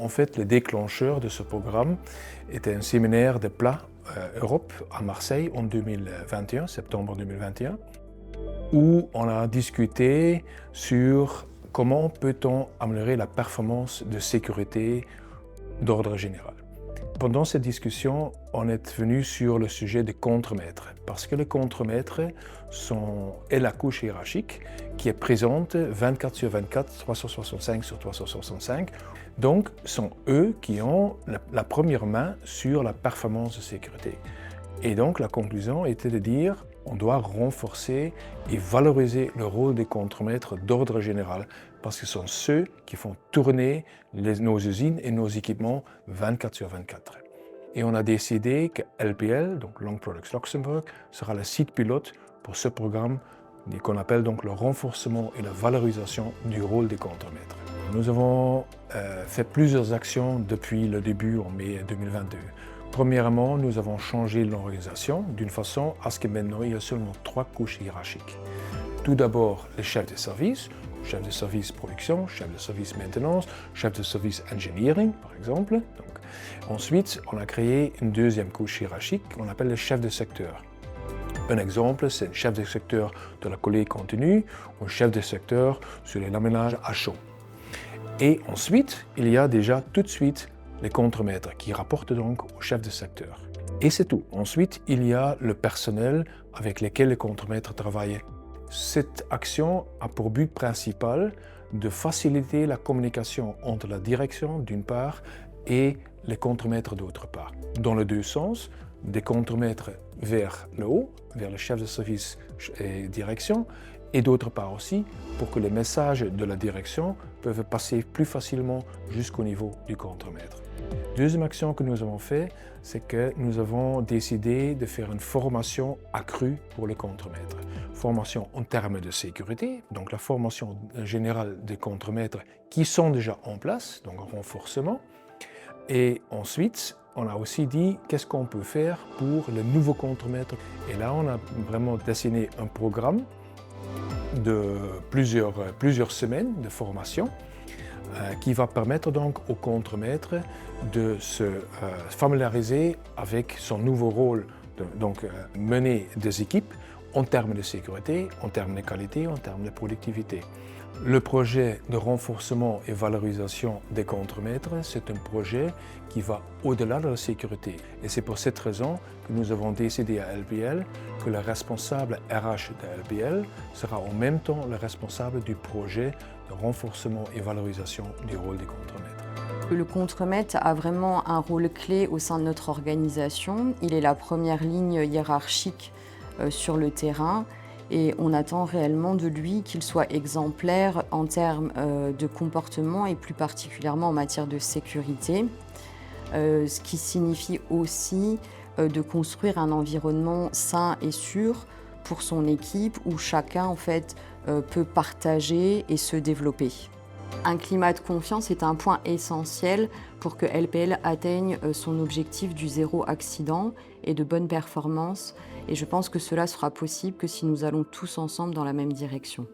En fait, le déclencheur de ce programme était un séminaire de plat Europe à Marseille en 2021, septembre 2021, où on a discuté sur comment peut-on améliorer la performance de sécurité d'ordre général. Pendant cette discussion, on est venu sur le sujet des contremaîtres, parce que les contremaîtres est la couche hiérarchique qui est présente 24 sur 24, 365 sur 365. Donc, sont eux qui ont la première main sur la performance de sécurité. Et donc, la conclusion était de dire on doit renforcer et valoriser le rôle des contremaîtres d'ordre général, parce que ce sont ceux qui font tourner nos usines et nos équipements 24 sur 24. Et on a décidé que LPL, donc Long Products Luxembourg, sera le site pilote pour ce programme qu'on appelle donc le renforcement et la valorisation du rôle des contremaîtres. Nous avons fait plusieurs actions depuis le début en mai 2022. Premièrement, nous avons changé l'organisation d'une façon à ce que maintenant il y a seulement 3 couches hiérarchiques. Tout d'abord, le chef de service production, chef de service maintenance, chef de service engineering, par exemple. Donc, ensuite, on a créé une deuxième couche hiérarchique qu'on appelle le chef de secteur. Un exemple, c'est le chef de secteur de la collée continue ou le chef de secteur sur les laminages à chaud. Et ensuite, il y a déjà tout de suite les contremaîtres qui rapportent donc au chef de secteur. Et c'est tout. Ensuite, il y a le personnel avec lequel les contremaîtres travaillent. Cette action a pour but principal de faciliter la communication entre la direction d'une part et les contremaîtres d'autre part. Dans les deux sens, des contremaîtres vers le haut, vers le chef de service et direction, et d'autre part aussi pour que les messages de la direction peuvent passer plus facilement jusqu'au niveau du contremaître. Deuxième action que nous avons fait, c'est que nous avons décidé de faire une formation accrue pour les contremaîtres. Formation en termes de sécurité, donc la formation générale des contremaîtres qui sont déjà en place, donc un renforcement. Et ensuite, on a aussi dit qu'est-ce qu'on peut faire pour les nouveaux contremaîtres. Et là, on a vraiment dessiné un programme de plusieurs semaines de formation qui va permettre donc au contremaître de se familiariser avec son nouveau rôle, mener des équipes en termes de sécurité, en termes de qualité, en termes de productivité. Le projet de renforcement et valorisation des contremaîtres, c'est un projet qui va au-delà de la sécurité. Et c'est pour cette raison que nous avons décidé à LPL que le responsable RH de LPL sera en même temps le responsable du projet de renforcement et valorisation du rôle des contremaîtres. Le contremaître a vraiment un rôle clé au sein de notre organisation. Il est la première ligne hiérarchique sur le terrain. Et on attend réellement de lui qu'il soit exemplaire en termes de comportement et plus particulièrement en matière de sécurité, ce qui signifie aussi de construire un environnement sain et sûr pour son équipe où chacun en fait, peut partager et se développer. Un climat de confiance est un point essentiel pour que LPL atteigne son objectif du 0 accident et de bonne performance. Et je pense que cela sera possible que si nous allons tous ensemble dans la même direction.